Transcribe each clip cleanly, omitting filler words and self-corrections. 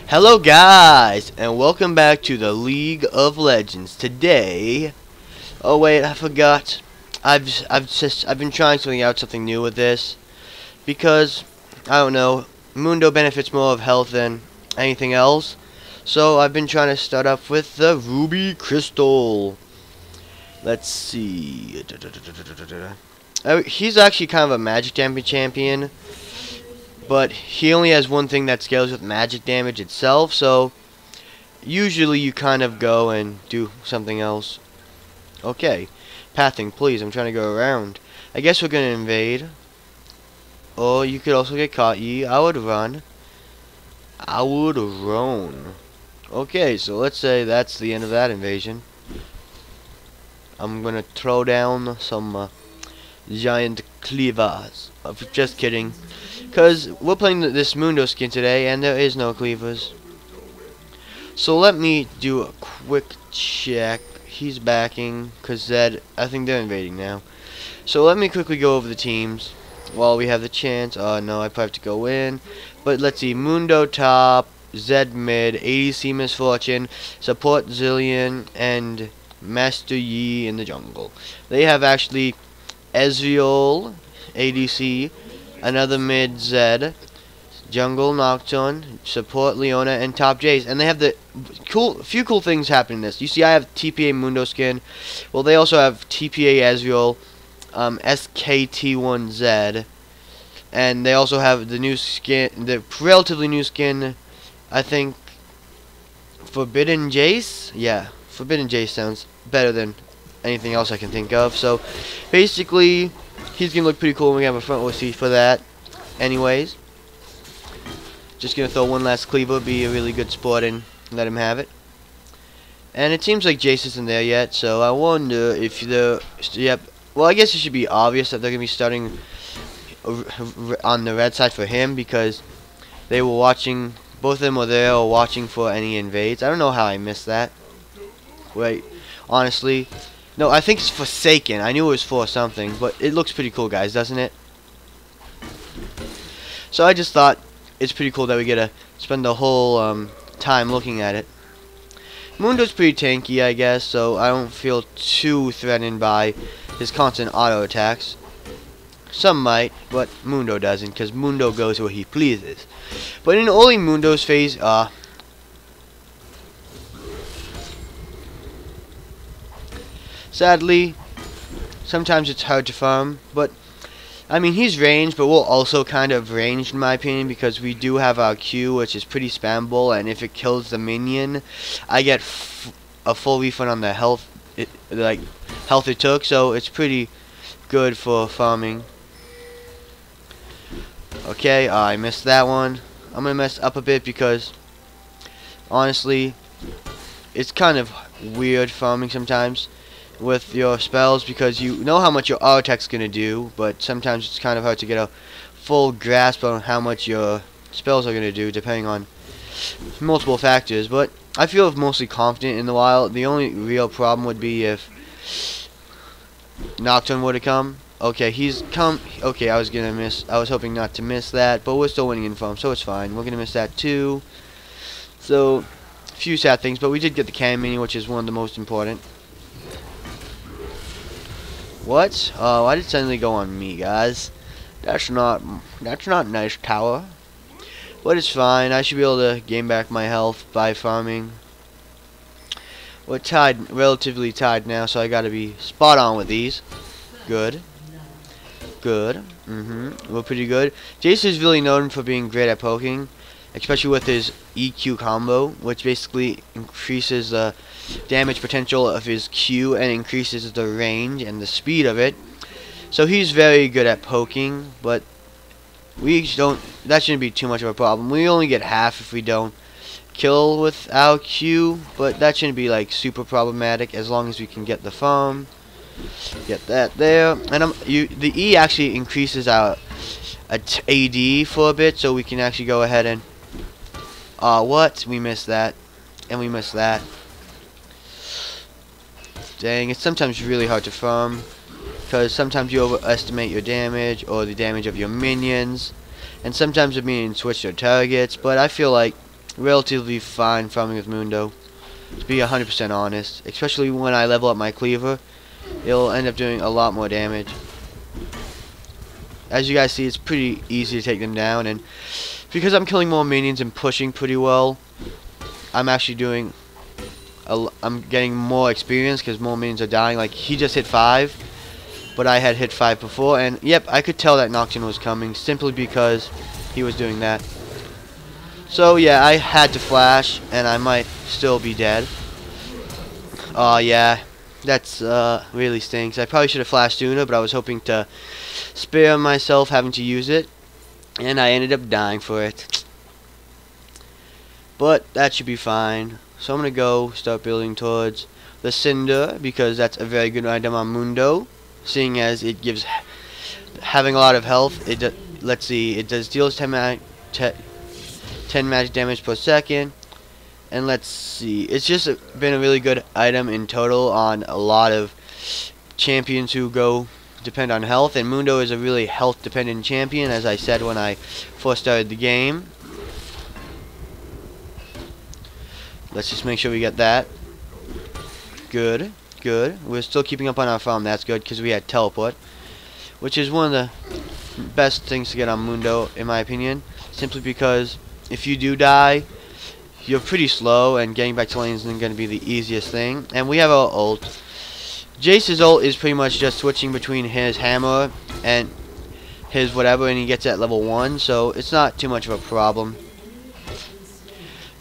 Hello guys, and welcome back to the League of Legends. Today, oh wait, I forgot. I've been trying something new with this because I don't know, Mundo benefits more of health than anything else. So I've been trying to start up with the Ruby Crystal. Let's see. He's actually kind of a magic champion. But he only has one thing that scales with magic damage itself, so usually you kind of go and do something else. Okay, pathing, please. I'm trying to go around. I guess we're gonna invade. Oh, you could also get caught. I would run. I would run. Okay, so let's say that's the end of that invasion. I'm gonna throw down some giant cleavers. Just kidding. Because we're playing this Mundo skin today, and there is no cleavers. So let me do a quick check. He's backing, because Zed, I think they're invading now. So let me quickly go over the teams while we have the chance. Oh no, I probably have to go in. But let's see, Mundo top, Zed mid, ADC Misfortune, Support Zillion, and Master Yi in the jungle. They have actually Ezreal, ADC, another mid Zed, jungle Nocturne, support Leona, and top Jace. And they have the few cool things happening in this. You see, I have TPA Mundo skin. Well, they also have TPA Ezreal, SKT1Z, and they also have the new skin, the relatively new skin, I think, Forbidden Jace. Yeah, Forbidden Jace sounds better than anything else I can think of. So, basically, he's gonna look pretty cool, and we have a front row seat for that. Anyways, just gonna throw one last cleaver, be a really good sport, and let him have it. And it seems like Jace isn't there yet, so I wonder if the yep. Well, I guess it should be obvious that they're gonna be starting on the red side for him because they were watching. Both of them were there watching for any invades. I don't know how I missed that. Wait, honestly. No, I think it's Forsaken. I knew it was for something, but it looks pretty cool, guys, doesn't it? So I just thought it's pretty cool that we get to spend the whole time looking at it. Mundo's pretty tanky, I guess, so I don't feel too threatened by his constant auto attacks. Some might, but Mundo doesn't, because Mundo goes where he pleases. But in early Mundo's phase, sadly, sometimes it's hard to farm, but I mean, he's ranged, but we're also kind of ranged in my opinion because we do have our Q, which is pretty spammable, and if it kills the minion, I get a full refund on the health it took, so it's pretty good for farming. Okay, I missed that one. I'm gonna mess up a bit because honestly, it's kind of weird farming sometimes with your spells because you know how much your auto attack's gonna do, but sometimes it's kind of hard to get a full grasp on how much your spells are gonna do depending on multiple factors. But I feel mostly confident in the wild. The only real problem would be if Nocturne would have come. Okay, he's come. Okay, I was hoping not to miss that, but we're still winning in farm, so it's fine. We're gonna miss that too. So, few sad things, but we did get the cannon mini, which is one of the most important. What? Oh, why did it suddenly go on me, guys? That's not nice, tower. But it's fine. I should be able to gain back my health by farming. We're tied, relatively tied now, so I gotta be spot on with these. Good. Good. We're pretty good. Jace is really known for being great at poking, especially with his EQ combo, which basically increases the damage potential of his Q and increases the range and the speed of it. So he's very good at poking, but that shouldn't be too much of a problem. We only get half if we don't kill with our Q, but that shouldn't be like super problematic as long as we can get the farm. Get that there, and the E actually increases our AD for a bit, so we can actually go ahead and what? We missed that, and we missed that. Dang, it's sometimes really hard to farm because sometimes you overestimate your damage or the damage of your minions, and sometimes the minions switch their targets. But I feel like relatively fine farming with Mundo, to be 100% honest. Especially when I level up my cleaver, it'll end up doing a lot more damage. As you guys see, it's pretty easy to take them down, and because I'm killing more minions and pushing pretty well, I'm actually doing I'm getting more experience because more minions are dying. Like, he just hit 5, but I had hit 5 before, and yep, I could tell that Nocturne was coming simply because he was doing that. So yeah, I had to flash, and I might still be dead. Oh yeah, that's really stinks. I probably should have flashed sooner, but I was hoping to spare myself having to use it, and I ended up dying for it. But that should be fine. So I'm gonna go start building towards the Cinder, because that's a very good item on Mundo, seeing as it gives, having a lot of health. Let's see, it deals 10 magic damage per second, and let's see, it's just been a really good item in total on a lot of champions who depend on health, and Mundo is a really health dependent champion, as I said when I first started the game. Let's just make sure we get that. Good, good. We're still keeping up on our farm. That's good, because we had teleport, which is one of the best things to get on Mundo, in my opinion. Simply because if you do die, you're pretty slow, and getting back to lane isn't going to be the easiest thing. And we have our ult. Jace's ult is pretty much just switching between his hammer and his whatever, and he gets at level 1, so it's not too much of a problem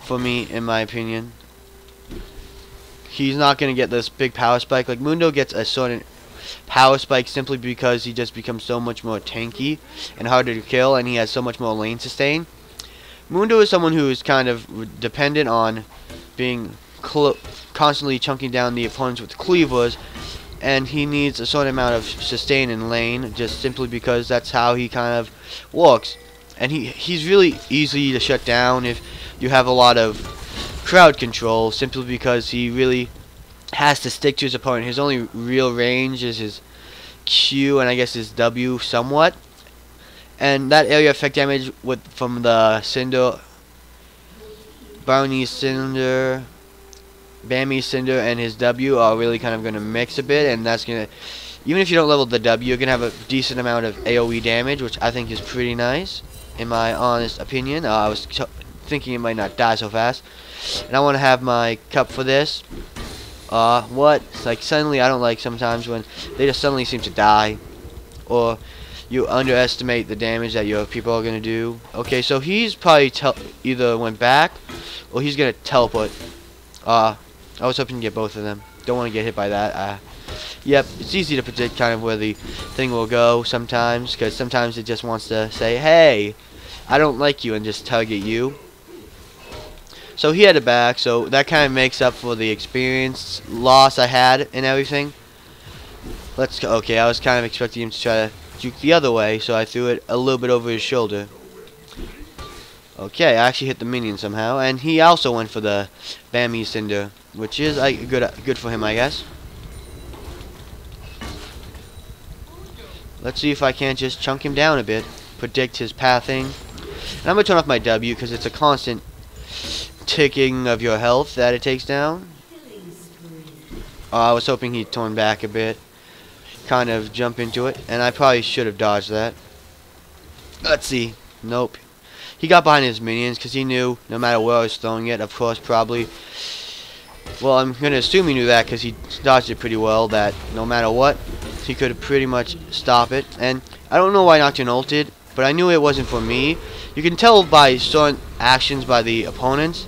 for me, in my opinion. He's not going to get this big power spike. Like, Mundo gets a certain power spike simply because he just becomes so much more tanky and harder to kill, and he has so much more lane sustain. Mundo is someone who is kind of dependent on being constantly chunking down the opponents with cleavers, and he needs a certain amount of sustain in lane, just simply because that's how he kind of works. And he's really easy to shut down if you have a lot of crowd control, simply because he really has to stick to his opponent. His only real range is his Q and I guess his W somewhat. And that area effect damage from the Cinder, Barney's Cinder, Bammy's Cinder, and his W are really kind of going to mix a bit, and that's going to, even if you don't level the W, you're going to have a decent amount of AoE damage, which I think is pretty nice, in my honest opinion. I was thinking it might not die so fast, and I want to have my cup for this. What? It's like, suddenly, I don't like sometimes when they just suddenly seem to die, or you underestimate the damage that your people are going to do. Okay, so he's probably either went back, or he's going to teleport. I was hoping to get both of them. Don't want to get hit by that. Yep, it's easy to predict kind of where the thing will go sometimes, because sometimes it just wants to say, hey, I don't like you, and just target you. So he had it back, so that kind of makes up for the experience loss I had and everything. Let's go. Okay, I was kind of expecting him to try to juke the other way, so I threw it a little bit over his shoulder. Okay, I actually hit the minion somehow, and he also went for the Bammy Cinder, which is good for him, I guess. Let's see if I can't just chunk him down a bit, predict his pathing. And I'm going to turn off my W, because it's a constant ticking of your health that it takes down. I was hoping he'd turn back a bit, kind of jump into it, and I probably should have dodged that. Let's see. Nope. He got behind his minions because he knew no matter where I was throwing it, of course, probably. Well, I'm going to assume he knew that because he dodged it pretty well, that no matter what, he could pretty much stop it. And I don't know why Nocturne ulted, but I knew it wasn't for me. You can tell by certain actions by the opponents.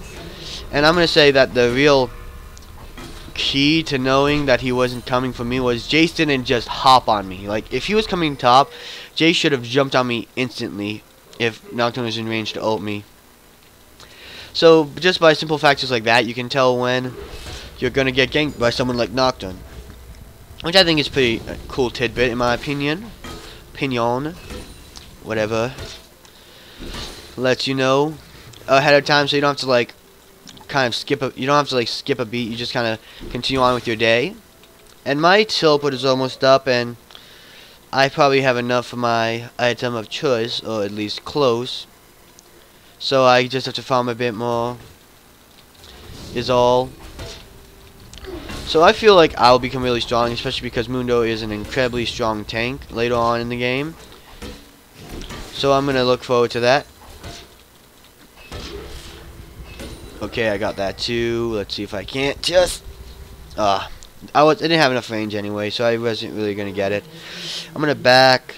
And I'm going to say that the real key to knowing that he wasn't coming for me was Jace didn't just hop on me. Like, if he was coming top, Jace should have jumped on me instantly if Nocturne was in range to ult me. So, just by simple factors like that, you can tell when you're going to get ganked by someone like Nocturne. Which I think is pretty cool tidbit, in my opinion. Whatever. Lets you know ahead of time, so you don't have to, like, kind of skip a beat. You just kind of continue on with your day. And my teleport is almost up, and I probably have enough for my item of choice, or at least close. So I just have to farm a bit more, is all. So I feel like I'll become really strong, especially because Mundo is an incredibly strong tank later on in the game. So I'm going to look forward to that. Okay, I got that too. Let's see if I can't just... I didn't have enough range anyway, so I wasn't really going to get it. I'm going to back.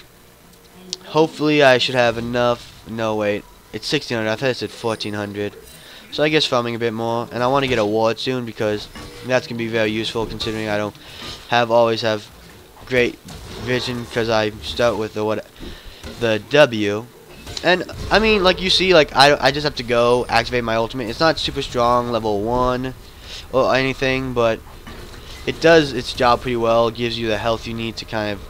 Hopefully I should have enough. No, wait. It's 1600. I thought it said 1400. So I guess farming a bit more. And I want to get a ward soon because that's going to be very useful considering I don't always have great vision because I start with the W. And I mean, like you see, like I just have to go activate my ultimate. It's not super strong, level 1 or anything, but it does its job pretty well. It gives you the health you need to kind of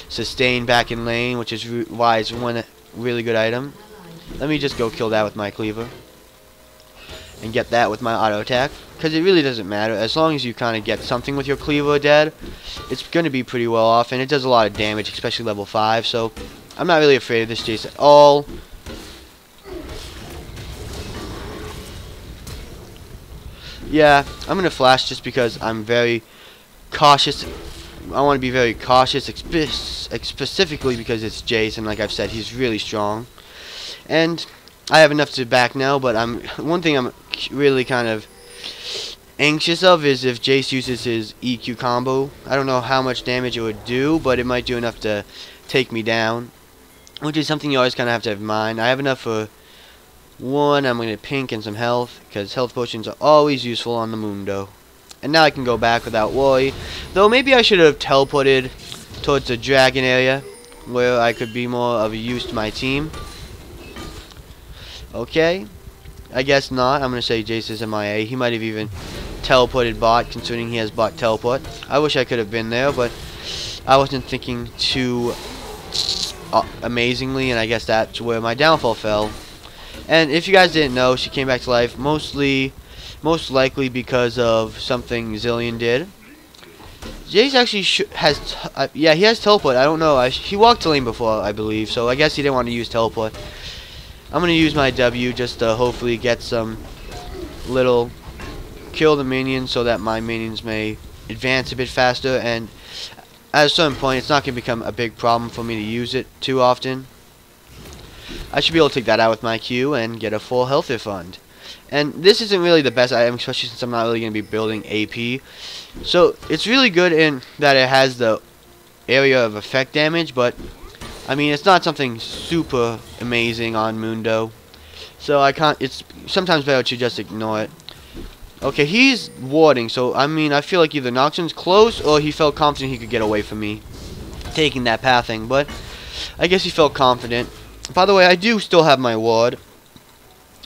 sustain back in lane, which is why it's one really good item. Let me just go kill that with my cleaver and get that with my auto attack, because it really doesn't matter as long as you kind of get something with your cleaver dead. It's going to be pretty well off, and it does a lot of damage, especially level 5. So I'm not really afraid of this Jace at all. Yeah, I'm going to flash just because I'm very cautious. I want to be very cautious, specifically because it's Jace, and like I've said, he's really strong. And I have enough to back now, but one thing I'm really kind of anxious of is if Jace uses his EQ combo. I don't know how much damage it would do, but it might do enough to take me down, which is something you always kind of have to have in mind. I have enough for one. I'm going to pink and some health, because health potions are always useful on the Mundo. And now I can go back without worry. Though maybe I should have teleported towards the dragon area, where I could be more of a use to my team. Okay, I guess not. I'm going to say Jace is MIA. He might have even teleported bot, considering he has bot teleport. I wish I could have been there, but I wasn't thinking too amazingly, and I guess that's where my downfall fell. And if you guys didn't know, she came back to life most likely because of something Zillion did. Jace actually has, yeah, he has teleport. I don't know. He walked to lane before, I believe, so I guess he didn't want to use teleport. I'm going to use my W just to hopefully get some little kill the minions so that my minions may advance a bit faster, and at a certain point it's not going to become a big problem for me to use it too often. I should be able to take that out with my Q and get a full health refund. And this isn't really the best item, especially since I'm not really going to be building AP. So it's really good in that it has the area of effect damage, but I mean, it's not something super amazing on Mundo, so it's sometimes better to just ignore it. Okay, he's warding, so I mean, I feel like either Noxion's close or he felt confident he could get away from me taking that pathing, but I guess he felt confident. By the way, I do still have my ward,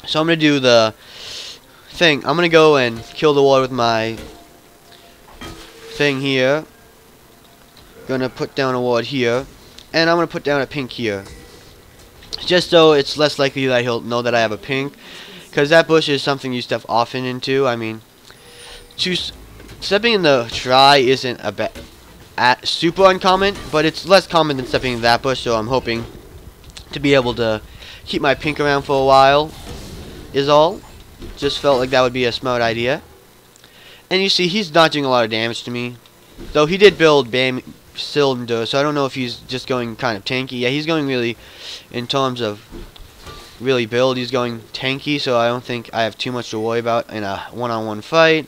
so I'm going to do the thing. I'm going to go and kill the ward with my thing here. Going to put down a ward here. And I'm going to put down a pink here, just so it's less likely that he'll know that I have a pink, because that bush is something you step often into. I mean, stepping in the try isn't super uncommon, but it's less common than stepping in that bush, so I'm hoping to be able to keep my pink around for a while, is all. Just felt like that would be a smart idea. And you see, he's not doing a lot of damage to me, though he did build cylinder, so I don't know if he's just going kind of tanky. Yeah, he's going really, in terms of really build, he's going tanky, so I don't think I have too much to worry about in a one-on-one fight.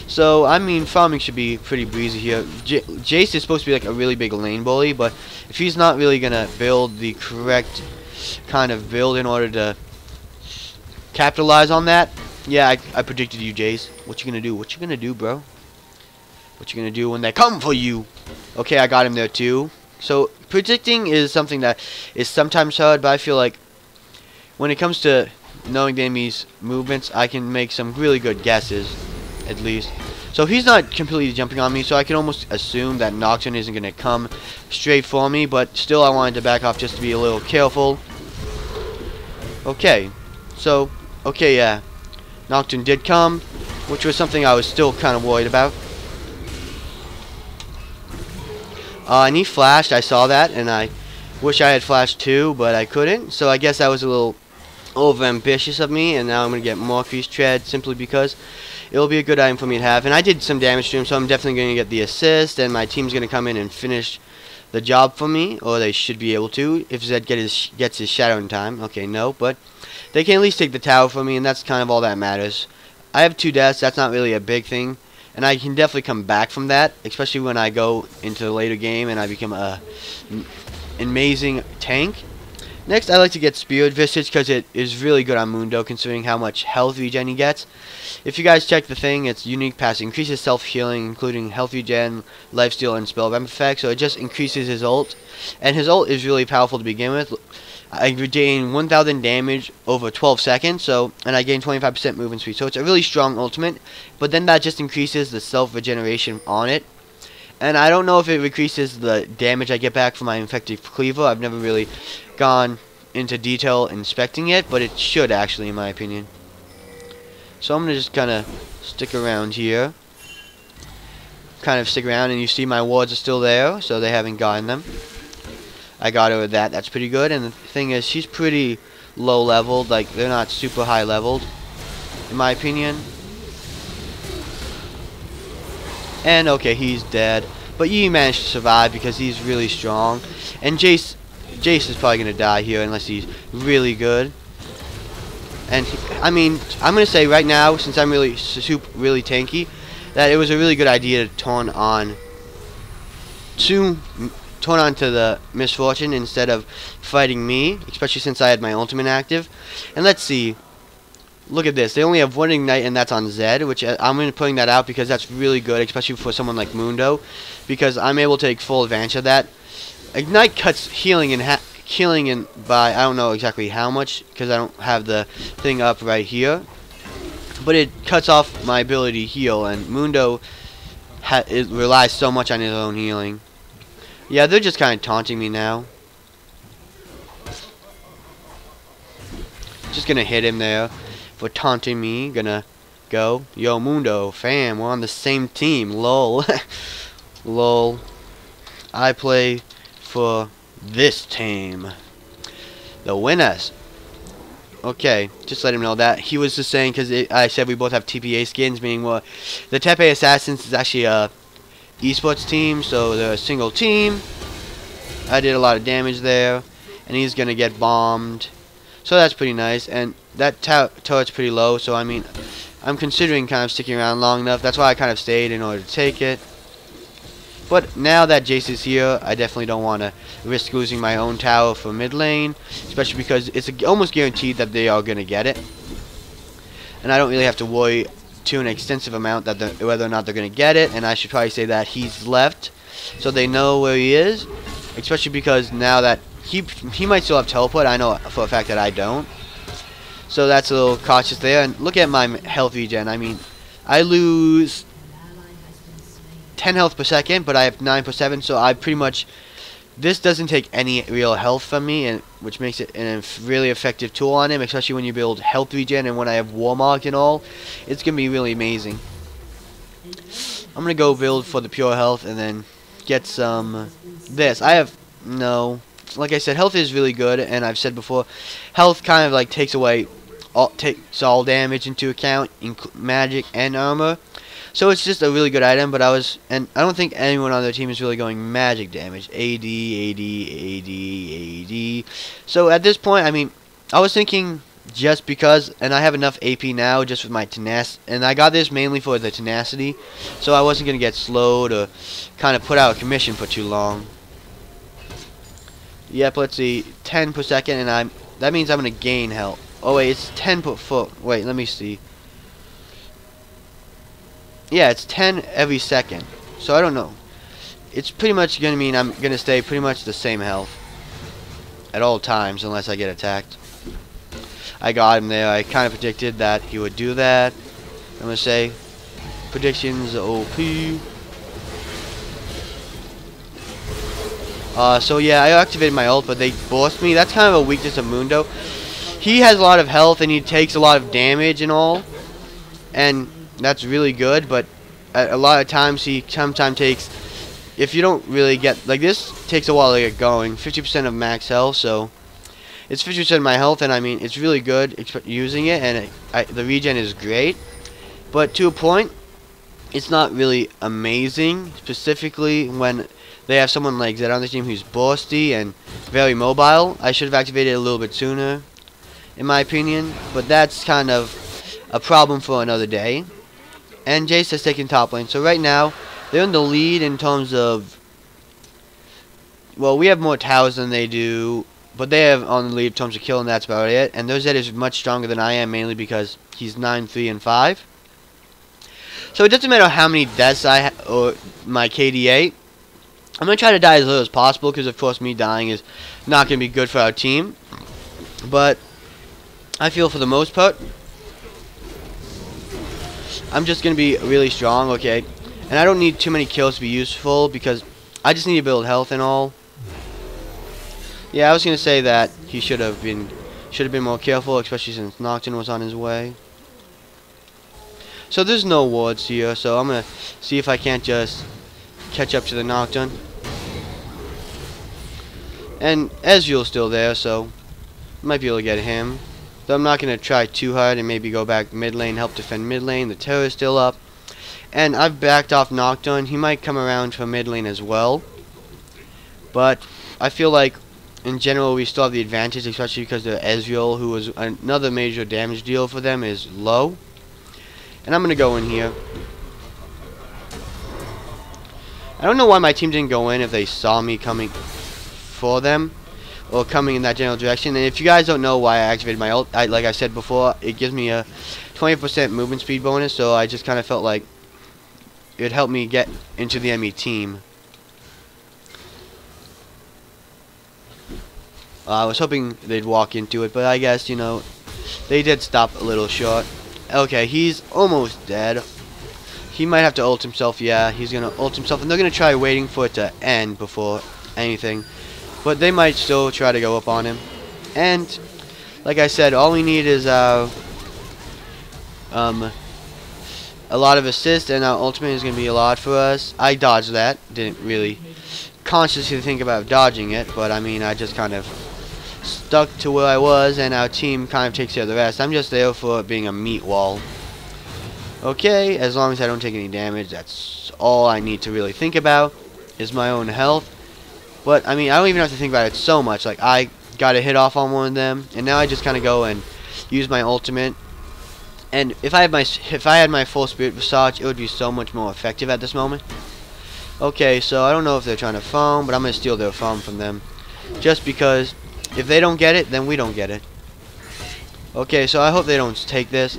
So I mean, farming should be pretty breezy here. Jace is supposed to be like a really big lane bully, but if he's not really gonna build the correct kind of build in order to capitalize on that, yeah, I predicted you, Jace. What you gonna do? What you gonna do, bro? What you gonna do when they come for you? Okay, I got him there too. So predicting is something that is sometimes hard, but I feel like when it comes to knowing the enemy's movements, I can make some really good guesses, at least. So he's not completely jumping on me, so I can almost assume that Noxion isn't gonna come straight for me, but still I wanted to back off just to be a little careful. Okay, so, okay, yeah, Noxion did come, which was something I was still kind of worried about. And he flashed, I saw that, and I Wish I had flash too, but I couldn't. So I guess that was a little over ambitious of me, and now I'm going to get Morpheus Tread simply because it'll be a good item for me to have. And I did some damage to him, so I'm definitely going to get the assist, and my team's going to come in and finish the job for me, or they should be able to, if Zed gets his shadow in time. Okay, no, but they can at least take the tower for me, and that's kind of all that matters. I have 2 deaths, that's not really a big thing, and I can definitely come back from that, especially when I go into the later game and I become a amazing tank. Next, I like to get Spirit Visage because it is really good on Mundo, considering how much health regen he gets. If you guys check the thing, it's unique pass, increases self-healing, including health regen, lifesteal, and spell ramp effect, so it just increases his ult. And his ult is really powerful to begin with. I gain 1000 damage over 12 seconds, and I gain 25% movement speed, so it's a really strong ultimate, but then that just increases the self-regeneration on it. And I don't know if it increases the damage I get back from my Infective Cleaver. I've never really gone into detail inspecting it, but it should actually, in my opinion. So I'm going to just kind of stick around here. Kind of stick around, and you see my wards are still there, so they haven't gotten them. I got her with that. That's pretty good. And the thing is, she's pretty low leveled. Like, they're not super high leveled, in my opinion. And okay, he's dead, but Yi managed to survive because he's really strong. And Jace is probably gonna die here unless he's really good. And I mean, I'm gonna say right now, since I'm really tanky, that it was a really good idea to turn on to the Misfortune instead of fighting me, especially since I had my ultimate active. And let's see. Look at this. They only have 1 Ignite, and that's on Zed, which I'm going to putting that out because that's really good, especially for someone like Mundo, because I'm able to take full advantage of that. Ignite cuts healing by I don't know exactly how much because I don't have the thing up right here, but it cuts off my ability to heal, and Mundo it relies so much on his own healing. Yeah, they're just kind of taunting me now. Just gonna hit him there for taunting me. Gonna go. Yo, Mundo, fam, we're on the same team. Lol. Lol. I play for this team. The winners. Okay, just let him know that. He was just saying, because I said we both have TPA skins, meaning well, the TPA Assassins is actually a esports team, so they're a single team. I did a lot of damage there, and he's gonna get bombed. So that's pretty nice, and that turret's pretty low, so I mean, I'm considering kind of sticking around long enough. That's why I kind of stayed in order to take it. But now that Jace is here, I definitely don't want to risk losing my own tower for mid lane, especially because it's almost guaranteed that they are going to get it. And I don't really have to worry to an extensive amount that whether or not they're going to get it, and I should probably say that he's left, so they know where he is, especially because now that he might still have teleport. I know for a fact that I don't. So that's a little cautious there. And look at my health regen. I mean, I lose 10 health per second, but I have 9 per 7. So I pretty much, this doesn't take any real health from me, and which makes it a really effective tool on him, especially when you build health regen and when I have Warmark and all. It's going to be really amazing. I'm going to go build for the pure health and then get some this. I have no... Like I said, health is really good, and I've said before, health kind of like takes all damage into account, magic and armor. So it's just a really good item. But I don't think anyone on their team is really going magic damage. AD, AD. So at this point, I mean, I was thinking just because, and I have enough AP now just with my tenacity, and I got this mainly for the tenacity, so I wasn't gonna get slowed or kind of put out a commission for too long. Yep, let's see, 10 per second, and that means I'm gonna gain health. Oh wait, it's 10 per foot. Wait, let me see. Yeah, it's 10 every second. So I don't know. It's pretty much gonna mean I'm gonna stay pretty much the same health at all times unless I get attacked. I got him there. I kind of predicted that he would do that. I'm gonna say predictions OP. So yeah, I activated my ult, but they burst me. That's kind of a weakness of Mundo. He has a lot of health and he takes a lot of damage and all, and that's really good. But a lot of times he sometimes takes if you don't really get, like, this takes a while to get going. 50% of max health, so it's 50% of my health, and I mean, it's really good using it, and the regen is great. But to a point, it's not really amazing, specifically when they have someone like Zed on the team who's bursty and very mobile. I should have activated it a little bit sooner, in my opinion, but that's kind of a problem for another day. And Jace has taken top lane, so right now they're in the lead in terms of, well, we have more towers than they do, but they have on the lead in terms of kill, and that's about it. And their Zed is much stronger than I am, mainly because he's 9, 3, and 5. So it doesn't matter how many deaths or my KDA. I'm going to try to die as little as possible, because of course me dying is not going to be good for our team. But I feel for the most part, I'm just going to be really strong, okay? And I don't need too many kills to be useful, because I just need to build health and all. Yeah, I was going to say that he should have been more careful, especially since Nocturne was on his way. So there's no wards here, so I'm going to see if I can't just catch up to the Nocturne. And Ezreal's still there, so I might be able to get him. Though I'm not going to try too hard and maybe go back mid lane, help defend mid lane. The Terror's still up. And I've backed off Nocturne. He might come around for mid lane as well. But I feel like in general we still have the advantage, especially because the Ezreal, who was another major damage deal for them, is low. And I'm going to go in here. I don't know why my team didn't go in if they saw me coming for them, or coming in that general direction. And if you guys don't know why I activated my ult, like I said before, it gives me a 20% movement speed bonus, so I just kind of felt like it would help me get into the enemy team. I was hoping they'd walk into it, but I guess, you know, they did stop a little short. Okay, he's almost dead. He might have to ult himself. Yeah, he's going to ult himself, and they're going to try waiting for it to end before anything. But they might still try to go up on him. And, like I said, all we need is a lot of assist, and our ultimate is going to be a lot for us. I dodged that. Didn't really consciously think about dodging it, but I mean, I just kind of stuck to where I was, and our team kind of takes care of the rest. I'm just there for being a meat wall. Okay, as long as I don't take any damage, that's all I need to really think about, is my own health. But, I mean, I don't even have to think about it so much. Like, I got a hit off on one of them, and now I just kind of go and use my ultimate. And if I had my full Spirit Visage, it would be so much more effective at this moment. Okay, so I don't know if they're trying to farm, but I'm going to steal their farm from them. Just because if they don't get it, then we don't get it. Okay, so I hope they don't take this.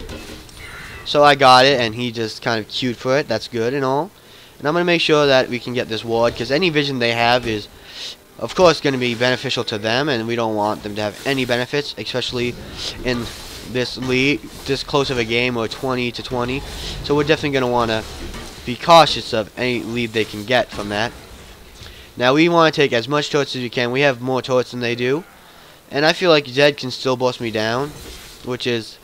So I got it, and he just kind of queued for it. That's good and all. And I'm going to make sure that we can get this ward, because any vision they have is, of course, going to be beneficial to them, and we don't want them to have any benefits, especially in this lead, this close of a game, or 20 to 20. So we're definitely going to want to be cautious of any lead they can get from that. Now we want to take as much turrets as we can. We have more turrets than they do, and I feel like Zed can still boss me down, which is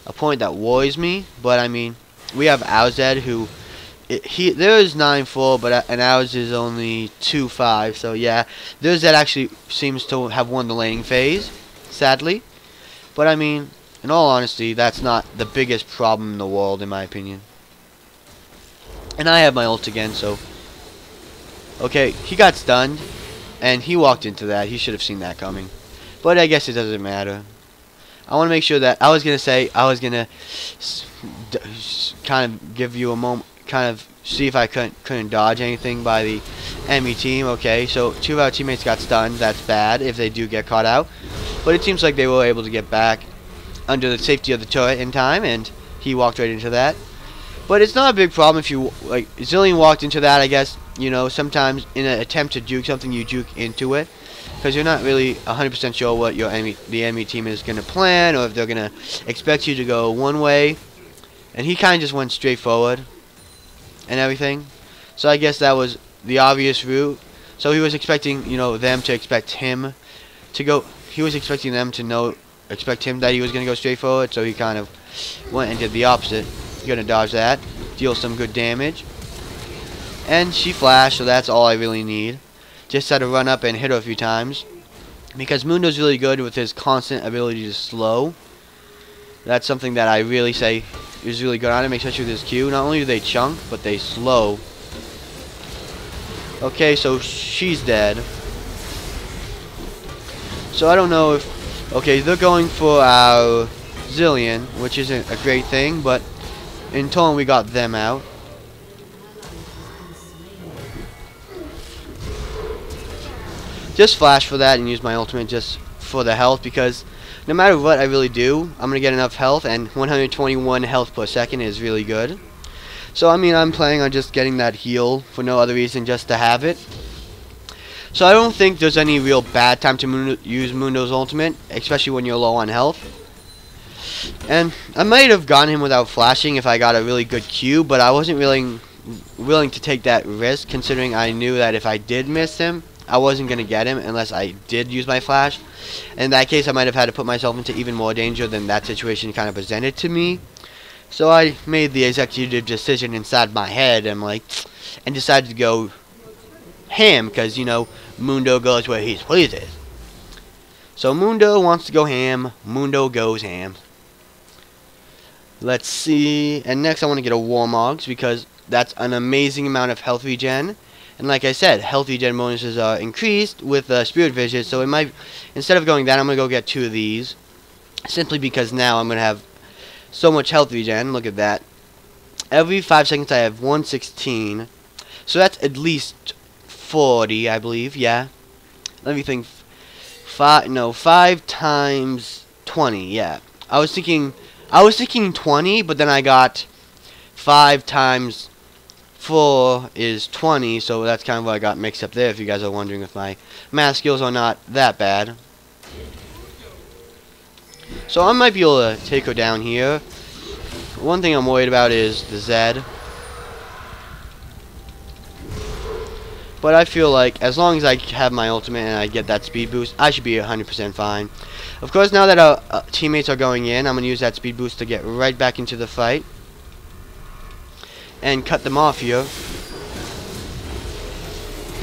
a point that worries me. But I mean, we have our Zed, who there is 9-4, but and ours is only 2-5. So yeah, their Zed actually seems to have won the laning phase, sadly. But I mean, in all honesty, that's not the biggest problem in the world, in my opinion. And I have my ult again, so okay, he got stunned, and he walked into that. He should have seen that coming, but I guess it doesn't matter. I want to make sure that I was gonna kind of give you a moment, kind of see if I couldn't dodge anything by the enemy team. Okay, so 2 of our teammates got stunned. That's bad if they do get caught out, but it seems like they were able to get back under the safety of the turret in time, and he walked right into that. But it's not a big problem if you, like, Zillion walked into that. I guess, you know, sometimes in an attempt to juke something, you juke into it, because you're not really 100% sure what the enemy team is going to plan, or if they're going to expect you to go one way. And he kind of just went straight forward and everything. So I guess that was the obvious route. So he was expecting, you know, them to expect him to go. He was expecting them to expect him that he was going to go straight forward. So he kind of went and did the opposite. Gonna dodge that, deal some good damage, And she flashed, so that's all I really need. Just had to run up and hit her a few times. Because Mundo's really good with his constant ability to slow. That's something that I really say is really good on him, especially with his Q. Not only do they chunk, but they slow. Okay, so she's dead. So I don't know if... Okay, they're going for our Zillion, which isn't a great thing, but in total we got them out. Just flash for that and use my ultimate just for the health, because no matter what I really do, I'm going to get enough health, and 121 health per second is really good. So, I mean, I'm planning on just getting that heal for no other reason, just to have it. So, I don't think there's any real bad time to use Mundo's ultimate, especially when you're low on health. And I might have gotten him without flashing if I got a really good Q, but I wasn't really willing to take that risk, considering I knew that if I did miss him, I wasn't going to get him unless I did use my flash. In that case, I might have had to put myself into even more danger than that situation kind of presented to me. So I made the executive decision inside my head and decided to go ham, because, you know, Mundo goes where he pleases. So Mundo wants to go ham, Mundo goes ham. Let's see, and next I want to get a Warmogs, because that's an amazing amount of health regen. And like I said, health regen bonuses are increased with Spirit Vision, so it might, instead of going that, I'm going to go get 2 of these. Simply because now I'm going to have so much health regen. Look at that. Every 5 seconds I have 116. So that's at least 40, I believe, yeah. Let me think. 5 times 20, yeah. I was thinking 20, but then I got 5 times 4 is 20, so that's kind of what I got mixed up there, if you guys are wondering if my math skills are not that bad. So I might be able to take her down here. One thing I'm worried about is the Zed. But I feel like as long as I have my ultimate and I get that speed boost, I should be 100% fine. Of course, now that our teammates are going in, I'm going to use that speed boost to get right back into the fight and cut them off here.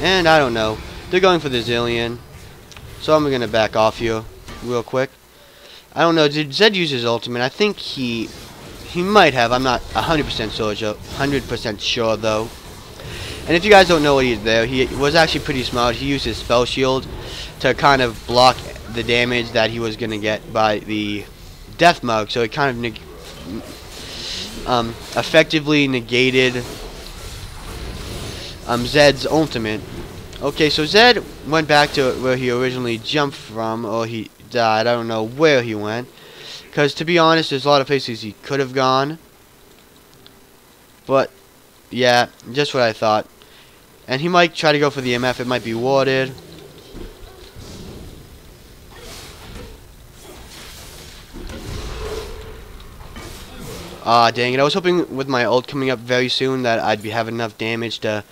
And I don't know. They're going for the Zillion. So I'm going to back off here real quick. I don't know. Did Zed use his ultimate? I think he might have. I'm not 100% sure though. And if you guys don't know what he did there, he was actually pretty smart. He used his spell shield to kind of block the damage that he was going to get by the death mug. So it kind of effectively negated Zed's ultimate. Okay, so Zed went back to where he originally jumped from, or he died. I don't know where he went, because to be honest, there's a lot of places he could have gone. But yeah, just what I thought. And he might try to go for the MF. It might be warded. Ah, dang it. I was hoping with my ult coming up very soon that I'd be having enough damage to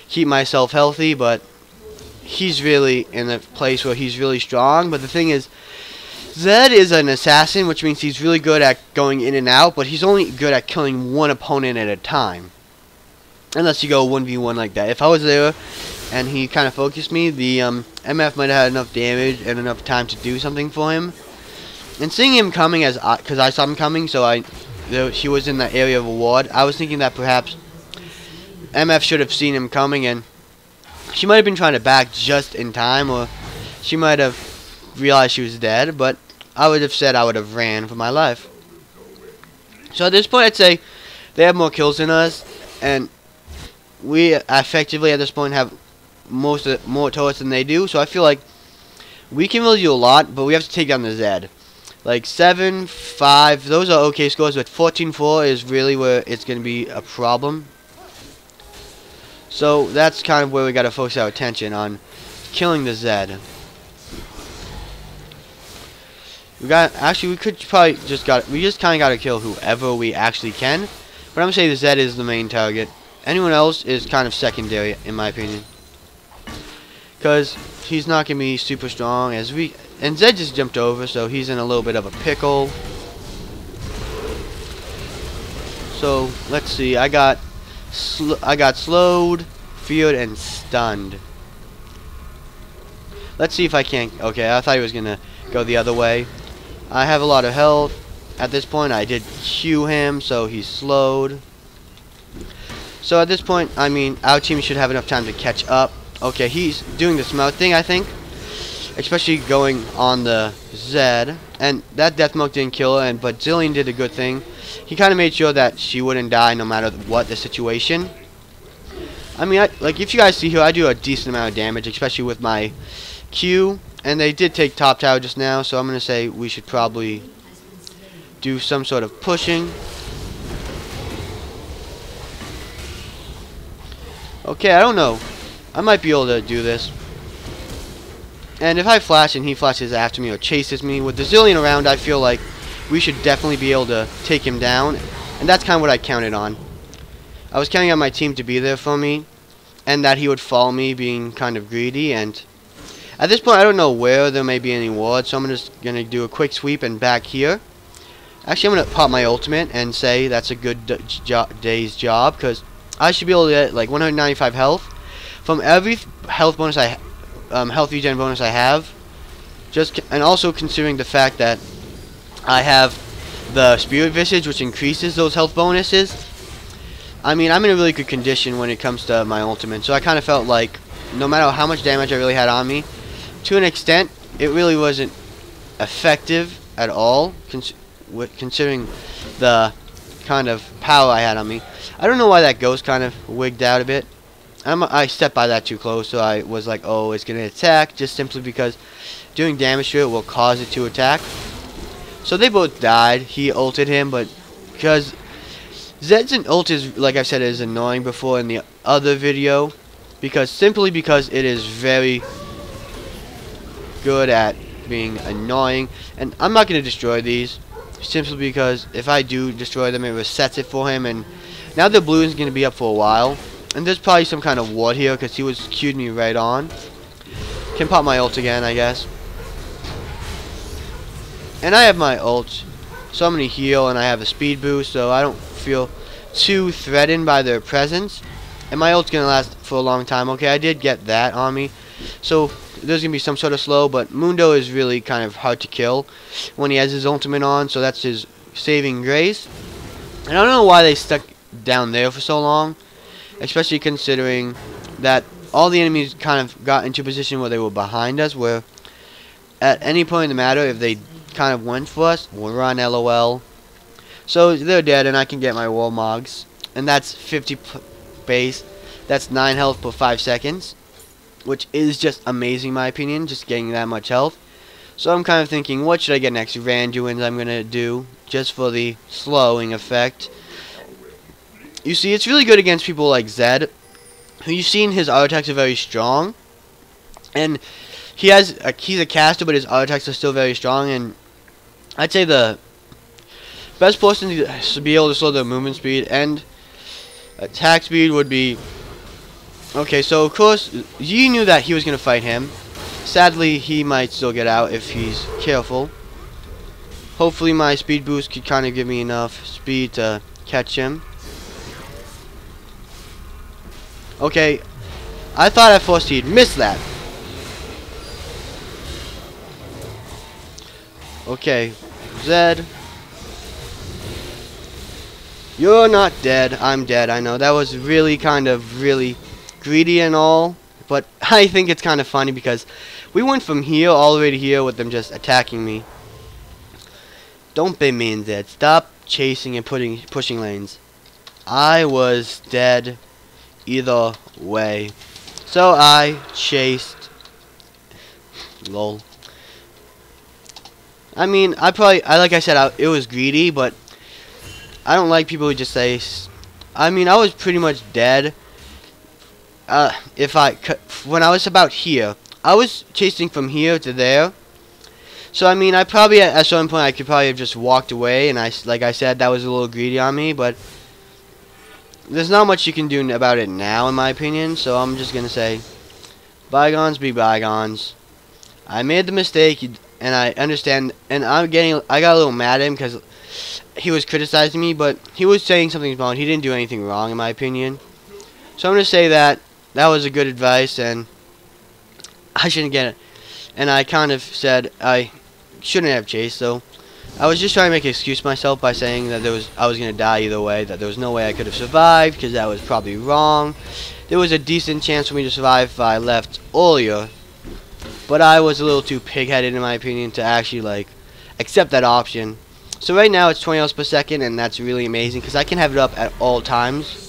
keep myself healthy, but he's really in a place where he's really strong. But the thing is, Zed is an assassin, which means he's really good at going in and out, but he's only good at killing one opponent at a time. Unless you go 1v1 like that. If I was there and he kind of focused me, the MF might have had enough damage and enough time to do something for him. And seeing him coming, because I saw him coming, so he was in the area of a ward, I was thinking that perhaps MF should have seen him coming, and she might have been trying to back just in time, or she might have realized she was dead, but I would have said I would have ran for my life. So at this point, I'd say they have more kills than us, and we effectively at this point have more turrets than they do, so I feel like we can really do a lot, but we have to take down the Zed. Like 7-5, those are okay scores, but 14-4 is really where it's going to be a problem. So that's kind of where we got to focus our attention on killing the Zed. We just kind of got to kill whoever we actually can, but I'm going to say the Zed is the main target. Anyone else is kind of secondary, in my opinion, because he's not going to be super strong. And Zed just jumped over, so he's in a little bit of a pickle. So let's see. I got slowed. feared and stunned. Let's see if I can't. Okay, I thought he was gonna go the other way. I have a lot of health. At this point, I did Q him, so he's slowed. So at this point, I mean, our team should have enough time to catch up. Okay, he's doing the smart thing, I think. Especially going on the Zed. And that death milk didn't kill her, but Zillion did a good thing. He kind of made sure that she wouldn't die no matter what the situation. I mean, like, if you guys see here, I do a decent amount of damage, especially with my Q. And they did take top tower just now, so I'm going to say we should probably do some sort of pushing. Okay, I don't know. I might be able to do this. And if I flash and he flashes after me or chases me, with the Zillion around, I feel like we should definitely be able to take him down. And that's kind of what I counted on. I was counting on my team to be there for me, and that he would follow me, being kind of greedy. And at this point, I don't know where there may be any wards, so I'm just going to do a quick sweep and back here. Actually, I'm going to pop my ultimate and say that's a good day's job, because I should be able to get like 195 health from every health bonus health regen bonus I have. And also considering the fact that I have the Spirit Visage, which increases those health bonuses. I mean, I'm in a really good condition when it comes to my ultimate, so I kind of felt like no matter how much damage I really had on me, to an extent, it really wasn't effective at all, considering the kind of power I had on me. I don't know why that ghost kind of wigged out a bit. I stepped by that too close, so I was like, oh, it's going to attack, just simply because doing damage to it will cause it to attack. So they both died. He ulted him, but because Zed's ult is, like I've said, is annoying before in the other video, simply because it is very good at being annoying. And I'm not going to destroy these, simply because if I do destroy them, it resets it for him, and now the blue is going to be up for a while. And there's probably some kind of ward here, because he was queued me right on. Can pop my ult again, I guess. And I have my ult, so I'm going to heal, and I have a speed boost, so I don't feel too threatened by their presence. And my ult's going to last for a long time. Okay, I did get that on me. So there's going to be some sort of slow, but Mundo is really kind of hard to kill when he has his ultimate on, so that's his saving grace. And I don't know why they stuck down there for so long, especially considering that all the enemies kind of got into a position where they were behind us, where at any point in the matter, if they kind of went for us, we'll run LOL. So they're dead, and I can get my wall mogs, and that's 50 base. That's 9 health per 5 seconds, which is just amazing in my opinion, just getting that much health. So I'm kind of thinking, what should I get next? Randuin's I'm going to do, just for the slowing effect. You see, it's really good against people like Zed, who you've seen his auto attacks are very strong, and he's a caster, but his auto attacks are still very strong. And I'd say the best person to be able to slow their movement speed and attack speed would be. Okay, so of course you knew that he was gonna fight him. Sadly, he might still get out if he's careful. Hopefully, my speed boost could kind of give me enough speed to catch him. Okay, I thought at first he'd miss that. Okay, Zed. You're not dead. I'm dead. I know that was really really greedy and all, but I think it's kind of funny because we went from here all the way to here with them just attacking me. Don't be mean, Zed. Stop chasing and pushing lanes. I was dead either way. So I chased. Lol. I mean, like I said, it was greedy, but I don't like people who just say. I mean, I was pretty much dead. When I was about here, I was chasing from here to there. So I mean, I probably at a certain point I could probably have just walked away, and like I said, that was a little greedy on me, but there's not much you can do about it now, in my opinion. So I'm just gonna say, bygones be bygones. I made the mistake, and I understand, and I got a little mad at him because he was criticizing me, but he was saying something wrong. He didn't do anything wrong, in my opinion. So I'm gonna say that that was a good advice, and I shouldn't get it. And I kind of said I shouldn't have chased, so I was just trying to make an excuse myself by saying that I was going to die either way, that there was no way I could have survived, because that was probably wrong. There was a decent chance for me to survive if I left earlier, but I was a little too pig-headed in my opinion to actually like accept that option. So right now it's 20 else per second, and that's really amazing because I can have it up at all times.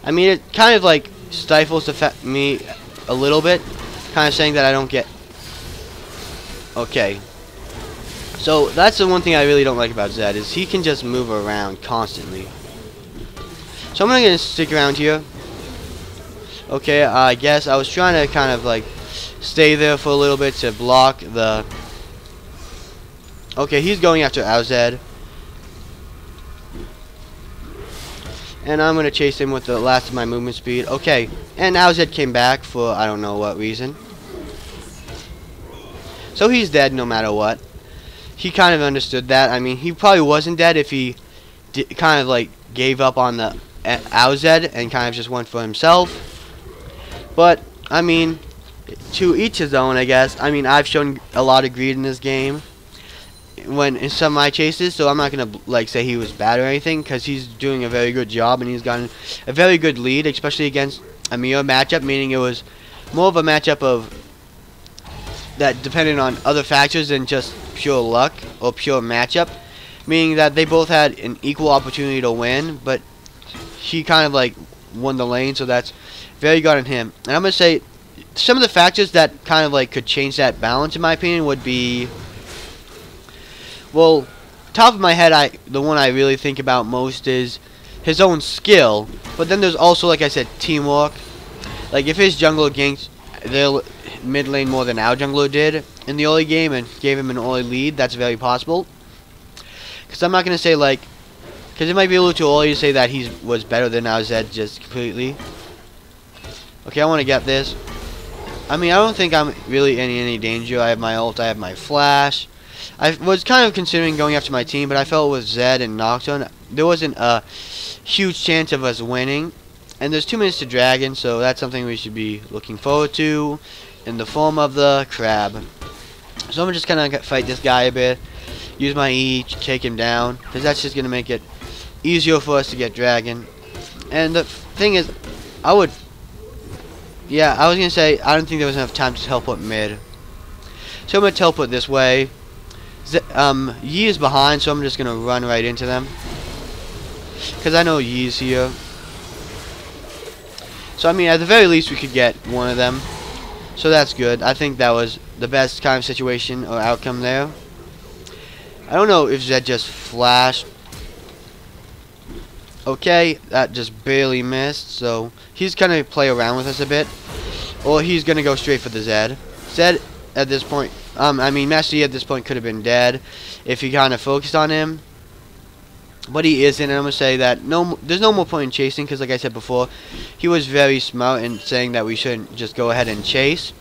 I mean, it kind of like stifles me a little bit, kind of saying that I don't get... Okay. So that's the one thing I really don't like about Zed, is he can just move around constantly. So I'm going to stick around here. Okay, I guess I was trying to kind of like stay there for a little bit to block the... Okay, he's going after our Zed. And I'm going to chase him with the last of my movement speed. Okay, and our Zed came back for I don't know what reason. So he's dead no matter what. He kind of understood that. I mean, he probably wasn't dead if he kind of like gave up on the our Zed and kind of just went for himself. But, I mean, to each his own, I guess. I mean, I've shown a lot of greed in this game in some of my chases, so I'm not going to like say he was bad or anything, because he's doing a very good job and he's gotten a very good lead, especially against a mirror matchup, meaning it was more of a matchup of that depended on other factors than just pure luck or pure matchup, meaning that they both had an equal opportunity to win, but he kind of like won the lane, so that's very good on him. And I'm going to say some of the factors that kind of like could change that balance in my opinion would be, well, top of my head, the one I really think about most is his own skill, but then there's also, like I said, teamwork. Like if his jungler ganked their mid lane more than our jungler did in the early game and gave him an early lead, that's very possible. Because I'm not going to say like, because it might be a little too early to say that he was better than our Zed just completely. Okay, I want to get this. I mean, I don't think I'm really in any danger. I have my ult, I have my flash. I was kind of considering going after my team, but I felt with Zed and Nocturne, there wasn't a huge chance of us winning. And there's 2 minutes to Dragon, so that's something we should be looking forward to in the form of the crab. So I'm just going to fight this guy a bit, use my E, take him down, because that's just going to make it easier for us to get Dragon. And the thing is, I was going to say, I don't think there was enough time to teleport mid. So I'm going to teleport this way. Yi is behind, so I'm just going to run right into them, because I know Yi's here. So I mean, at the very least we could get one of them, so that's good. I think that was the best kind of situation or outcome there. I don't know if Zed just flashed. Okay, that just barely missed, so he's gonna play around with us a bit, or he's gonna go straight for the Zed. Zed at this point, I mean Master Yi at this point could have been dead if he kind of focused on him, but he isn't. And I'm gonna say that there's no more point in chasing, because like I said before, he was very smart in saying that we shouldn't just go ahead and chase.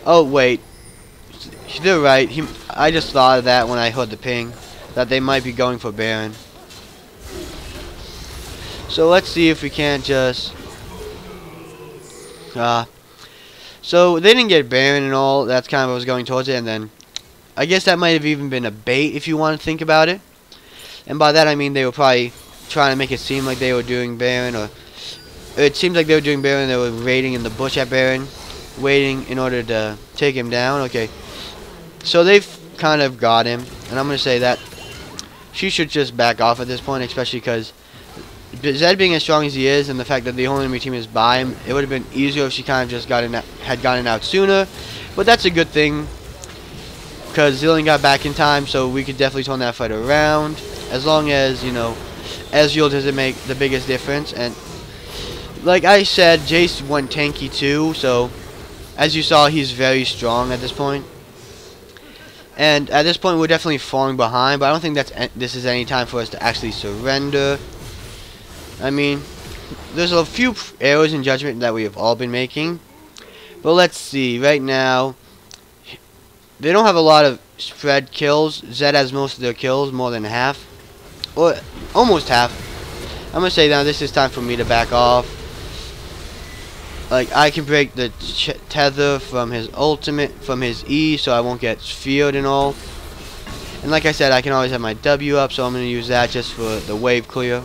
Oh wait, they're right. I just thought of that when I heard the ping, that they might be going for Baron. So let's see if we can't just so they didn't get Baron and all. That's kind of what I was going towards it. And then I guess that might have even been a bait if you want to think about it. And by that I mean they were probably trying to make it seem like they were doing Baron, or it seems like they were doing Baron. They were raiding in the bush at Baron, waiting in order to take him down. Okay, so they've kind of got him, and I'm going to say that she should just back off at this point, especially because Zed being as strong as he is, and the fact that the whole enemy team is by him, it would have been easier if she kind of just had gotten out sooner. But that's a good thing, because Zillion got back in time, so we could definitely turn that fight around, as long as, you know, Ezreal doesn't make the biggest difference. And like I said, Jace went tanky too, so as you saw, he's very strong at this point. And at this point, we're definitely falling behind, but I don't think this is any time for us to actually surrender. I mean, there's a few errors in judgment that we have all been making, but let's see. Right now, they don't have a lot of spread kills. Zed has most of their kills, more than half, or almost half. I'm gonna say now this is time for me to back off. like I can break the tether from his ultimate, from his E, so I won't get feared and all. And like I said, I can always have my W up, so I'm going to use that just for the wave clear.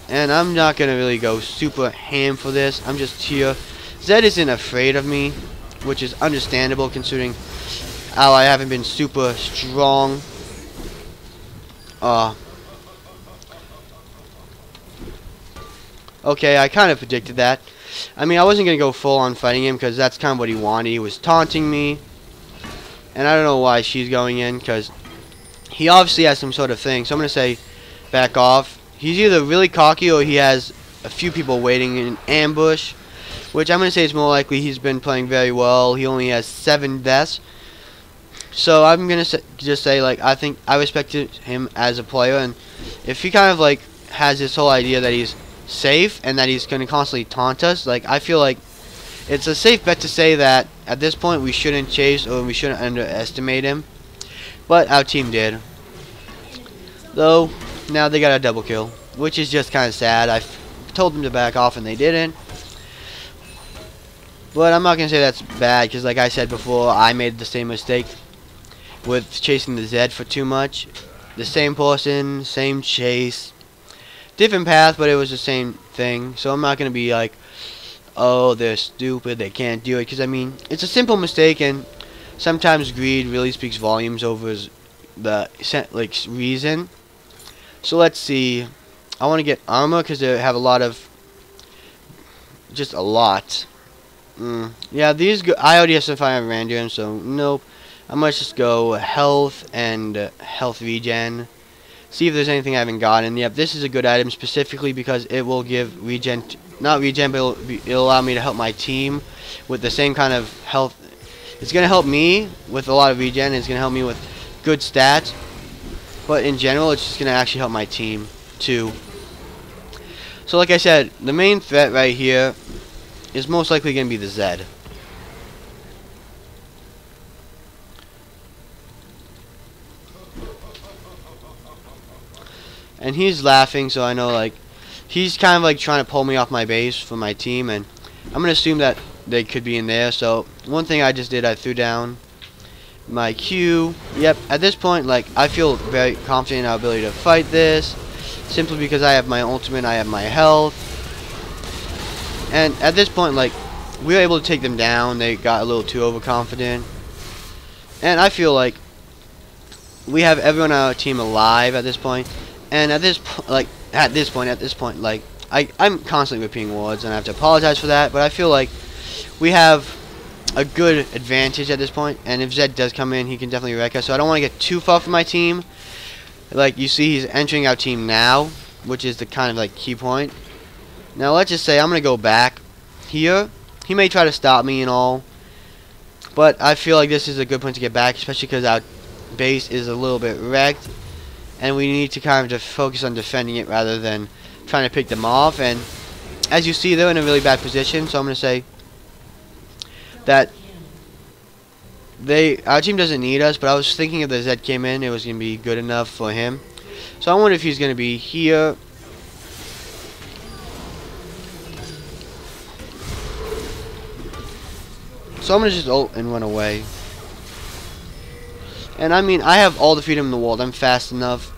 And I'm not going to really go super ham for this. I'm just here. Zed isn't afraid of me, which is understandable considering how I haven't been super strong. Okay, I kind of predicted that. I mean, I wasn't going to go full on fighting him because that's kind of what he wanted. He was taunting me. And I don't know why she's going in, because he obviously has some sort of thing. So I'm going to say back off. He's either really cocky or he has a few people waiting in ambush, which I'm going to say is more likely. He's been playing very well. He only has 7 deaths. So I'm going to just say, like, I think I respect him as a player. And if he kind of, like, has this whole idea that he's safe and that he's going to constantly taunt us, like, I feel like it's a safe bet to say that at this point we shouldn't chase or we shouldn't underestimate him. But our team did. Though, now they got a double kill, which is just kind of sad. I told them to back off and they didn't. But I'm not going to say that's bad, because like I said before, I made the same mistake with chasing the Zed for too much. The same person, same chase. Different path, but it was the same thing. So I'm not going to be like, oh, they're stupid, they can't do it, because I mean, it's a simple mistake, and sometimes greed really speaks volumes over the reason. So let's see. I want to get armor because they have a lot of, just a lot. Yeah, these I already have some fire random, so nope. I might just go health and health regen. See if there's anything I haven't gotten. Yep, this is a good item specifically because it will give regen. Not regen, but it'll allow me to help my team with the same kind of health. It's going to help me with a lot of regen. It's going to help me with good stats. But in general, it's just going to actually help my team too. So like I said, the main threat right here is most likely going to be the Zed. And he's laughing, so I know, like, he's kind of like trying to pull me off my base for my team, and I'm going to assume that they could be in there. So one thing I just did, I threw down my Q. Yep, at this point, like, I feel very confident in our ability to fight this, simply because I have my ultimate, I have my health. And at this point, like, we were able to take them down. They got a little too overconfident. And I feel like we have everyone on our team alive at this point. And at this point, like, I'm constantly repeating words, and I have to apologize for that, but I feel like we have a good advantage at this point, and if Zed does come in, he can definitely wreck us, so I don't want to get too far from my team. Like, you see, he's entering our team now, which is the kind of, like, key point. Now, let's just say I'm going to go back here. He may try to stop me and all, but I feel like this is a good point to get back, especially because our base is a little bit wrecked. And we need to kind of just focus on defending it rather than trying to pick them off. And as you see, they're in a really bad position. So I'm going to say that our team doesn't need us. But I was thinking if the Zed came in, it was going to be good enough for him. So I wonder if he's going to be here. So I'm going to just ult and run away. And I mean, I have all the freedom in the world. I'm fast enough.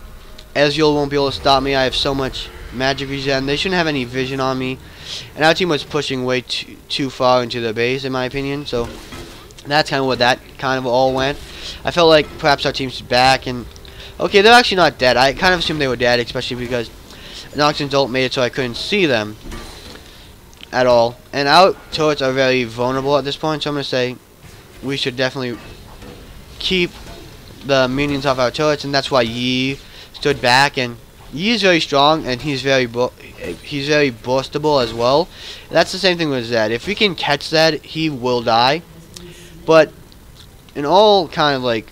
Ezreal won't be able to stop me. I have so much magic regen. They shouldn't have any vision on me. And our team was pushing way too far into the base, in my opinion. So that's kind of what that kind of all went. I felt like perhaps our team's back. And okay, they're actually not dead. I kind of assumed they were dead, especially because Noxion's ult made it so I couldn't see them at all. And our turrets are very vulnerable at this point. So I'm going to say we should definitely keep the minions off our turrets, and that's why Yi stood back. And Yi is very strong, and he's very burstable as well. That's the same thing with Zed. If we can catch Zed, he will die. But in all in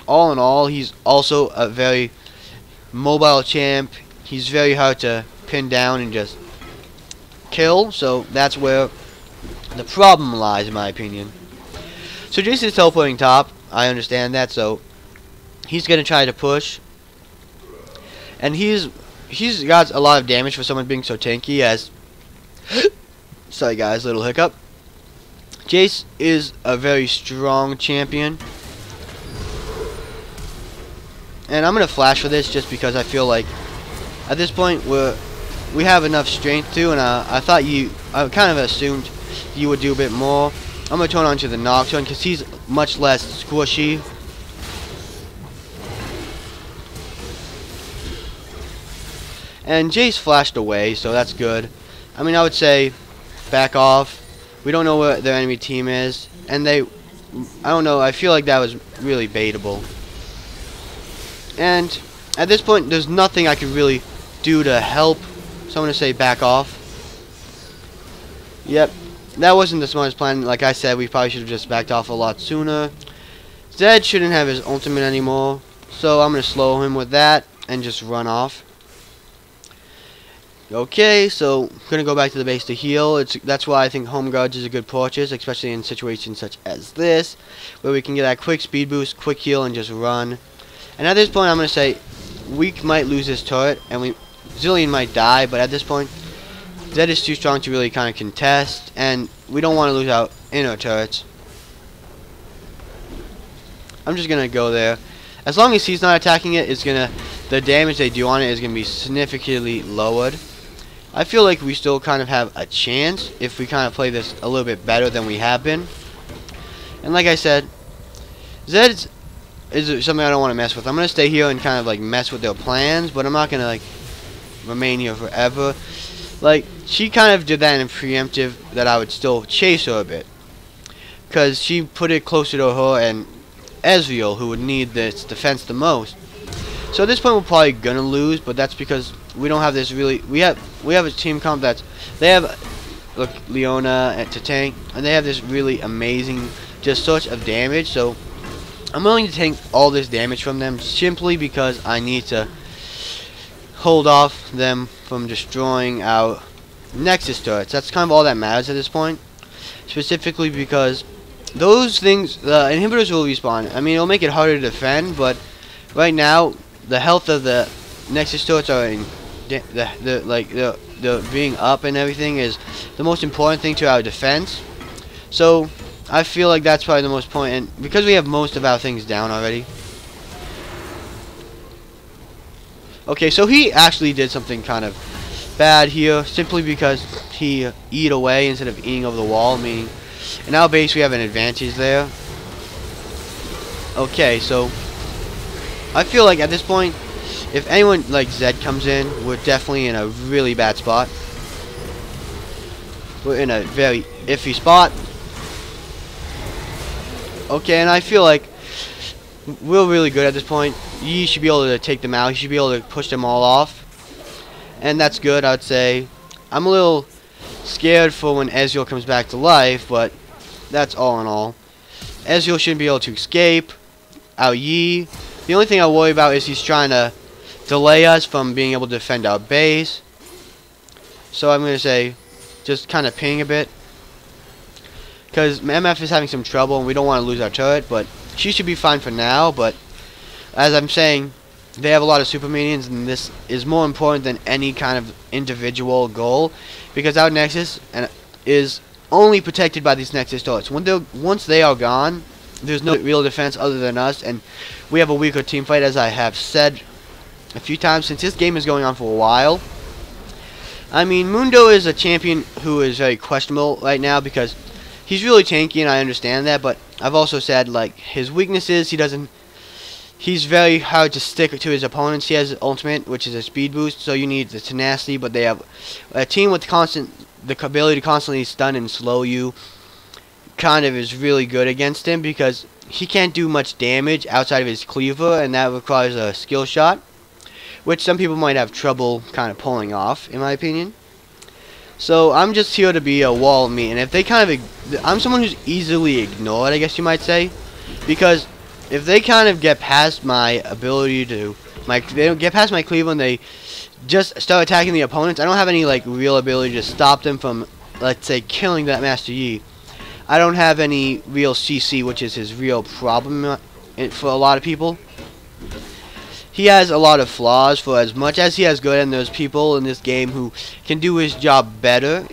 all, he's also a very mobile champ. He's very hard to pin down and just kill. So that's where the problem lies, in my opinion. So Jason's teleporting top. I understand that, so he's going to try to push. And he's got a lot of damage for someone being so tanky, as Sorry guys, little hiccup. Jace is a very strong champion. And I'm going to flash for this just because I feel like at this point we have enough strength to, and I kind of assumed you would do a bit more. I'm going to turn on to the Nocturne because he's much less squishy. And Jace flashed away, so that's good. I mean, I would say back off. We don't know what their enemy team is, and I don't know, I feel like that was really baitable. And at this point, there's nothing I could really do to help. So I'm going to say back off. Yep, that wasn't the smartest plan. Like I said, we probably should have just backed off a lot sooner. Zed shouldn't have his ultimate anymore, so I'm going to slow him with that and just run off. Okay, so I'm going to go back to the base to heal. That's why I think Home Guards is a good purchase, especially in situations such as this, where we can get that quick speed boost, quick heal, and just run. And at this point, I'm going to say we might lose this turret, and Zillion might die, but at this point, Zed is too strong to really kind of contest, and we don't want to lose our inner turrets. I'm just going to go there. As long as he's not attacking it, the damage they do on it is going to be significantly lowered. I feel like we still kind of have a chance if we kind of play this a little bit better than we have been. And like I said, Zed is something I don't want to mess with. I'm going to stay here and kind of like mess with their plans, but I'm not going to like remain here forever. Like, she kind of did that in a preemptive that I would still chase her a bit, because she put it closer to her and Ezreal, who would need this defense the most. So at this point we're probably gonna lose, but that's because we don't have this really. We have a team comp they have look Leona to tank, and they have this really amazing just source of damage. So I'm willing to take all this damage from them simply because I need to hold off them from destroying our Nexus turrets. That's kind of all that matters at this point. Specifically because those things, the inhibitors will respawn. I mean, it'll make it harder to defend, but right now the health of the Nexus turrets are in the being up and everything is the most important thing to our defense. So I feel like that's probably the most important, and because we have most of our things down already. Okay, so he actually did something kind of bad here, simply because he eat away instead of eating over the wall, meaning in our base we have an advantage there. Okay, so I feel like at this point, if anyone like Zed comes in, we're definitely in a really bad spot. We're in a very iffy spot. Okay, and I feel like we're really good at this point. Yi should be able to take them out. He should be able to push them all off. And that's good, I would say. I'm a little scared for when Ezreal comes back to life, but that's all in all. Ezreal shouldn't be able to escape. Our Yi. The only thing I worry about is he's trying to delay us from being able to defend our base. So I'm going to say just kind of ping a bit, because MF is having some trouble and we don't want to lose our turret, but she should be fine for now. But as I'm saying, they have a lot of super minions, and this is more important than any kind of individual goal, because our Nexus is only protected by these Nexus turrets. Once they are gone, there's no real defense other than us, and we have a weaker team fight, as I have said a few times since this game is going on for a while. I mean, Mundo is a champion who is very questionable right now because he's really tanky, and I understand that, but I've also said, like, his weaknesses, he's very hard to stick to his opponents. He has ultimate, which is a speed boost, so you need the tenacity, but they have a team with the ability to constantly stun and slow you. Kind of is really good against him because he can't do much damage outside of his cleaver, and that requires a skill shot, which some people might have trouble kind of pulling off, in my opinion. So I'm just here to be a wall of meat, and if they I'm someone who's easily ignored, I guess you might say, because if they kind of get past my ability to, they don't get past my cleaver and they just start attacking the opponents, I don't have any like real ability to stop them from, let's say, killing that Master Yi. I don't have any real CC, which is his real problem for a lot of people. He has a lot of flaws for as much as he has good, and there's people in this game who can do his job better.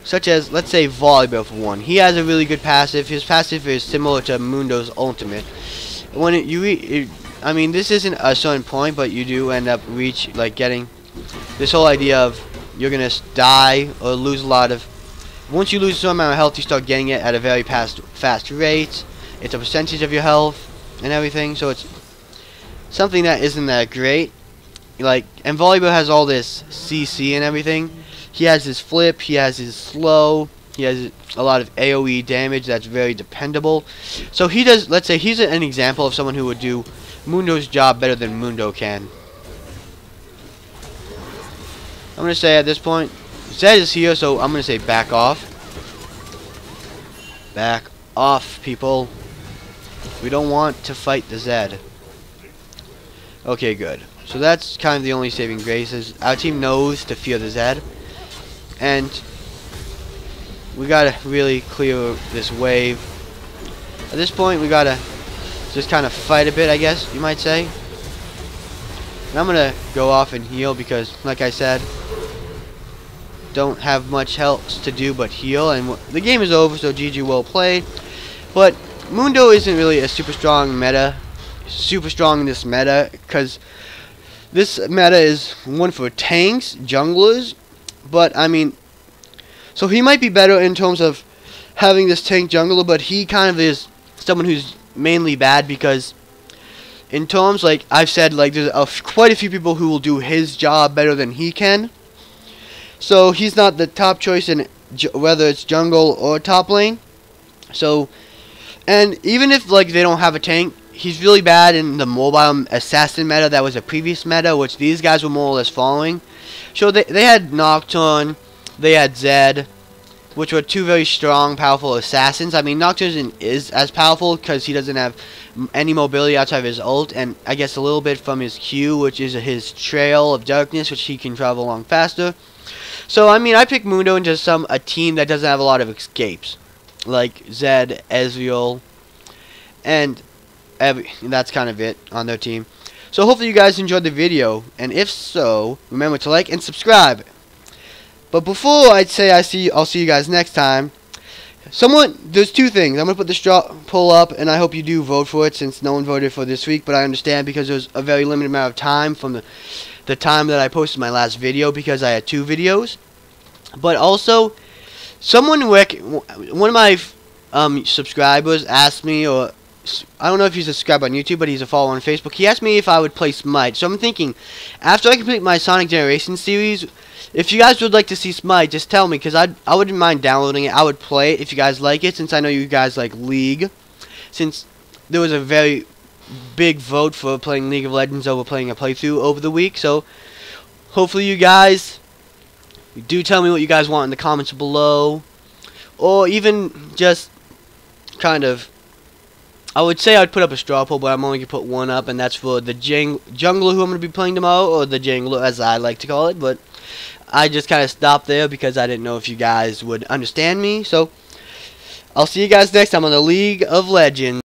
such as, let's say, Volleyball for one. He has a really good passive. His passive is similar to Mundo's ultimate. When I mean, this isn't a certain point, but you do end up getting this whole idea of you're gonna die or lose a lot of. Once you lose some amount of health, you start getting it at a very fast rate. It's a percentage of your health and everything, so it's something that isn't that great. And Volleyball has all this CC and everything. He has his flip, he has his slow, he has a lot of AoE damage that's very dependable. So he does, let's say he's an example of someone who would do Mundo's job better than Mundo can. I'm going to say at this point, Zed is here, so I'm going to say back off. Back off, people. We don't want to fight the Zed. Okay, good. So that's kind of the only saving grace, is our team knows to fear the Zed. And we gotta really clear this wave. At this point, we gotta just kind of fight a bit, I guess you might say. And I'm gonna go off and heal because, like I said, don't have much else to do but heal. And the game is over, so GG, well played. But Mundo isn't really a super strong in this meta, because this meta is one for tanks, junglers. But I mean, so he might be better in terms of having this tank jungler, but he kind of is someone who's mainly bad because in terms, like I've said, like there's quite a few people who will do his job better than he can. So he's not the top choice in whether it's jungle or top lane. So, and even if like they don't have a tank, he's really bad in the mobile assassin meta that was a previous meta, which these guys were more or less following. So they had Nocturne, they had Zed, which were two very strong, powerful assassins. I mean, Nocturne is as powerful because he doesn't have any mobility outside of his ult, and I guess a little bit from his Q, which is his Trail of Darkness, which he can travel along faster. So, I mean, I picked Mundo into a team that doesn't have a lot of escapes, like Zed, Ezreal, and that's kind of it on their team. So hopefully you guys enjoyed the video, and if so, remember to like and subscribe. But before I'd say I'll see you guys next time, there's two things. I'm going to put the straw poll up, and I hope you do vote for it, since no one voted for this week, but I understand because there's a very limited amount of time from the time that I posted my last video, because I had 2 videos. But also, one of my subscribers asked me, or I don't know if he's a subscriber on YouTube, but he's a follower on Facebook. He asked me if I would play Smite. So I'm thinking, after I complete my Sonic Generations series, if you guys would like to see Smite, just tell me, because I wouldn't mind downloading it. I would play it if you guys like it, since I know you guys like League. Since there was a very big vote for playing League of Legends over playing a playthrough over the week. So hopefully you guys do tell me what you guys want in the comments below. Or even just kind of, I would say I'd put up a straw poll, but I'm only going to put one up, and that's for the jungler who I'm going to be playing tomorrow, or the jangler as I like to call it. But I just kind of stopped there because I didn't know if you guys would understand me. So I'll see you guys next time on the League of Legends.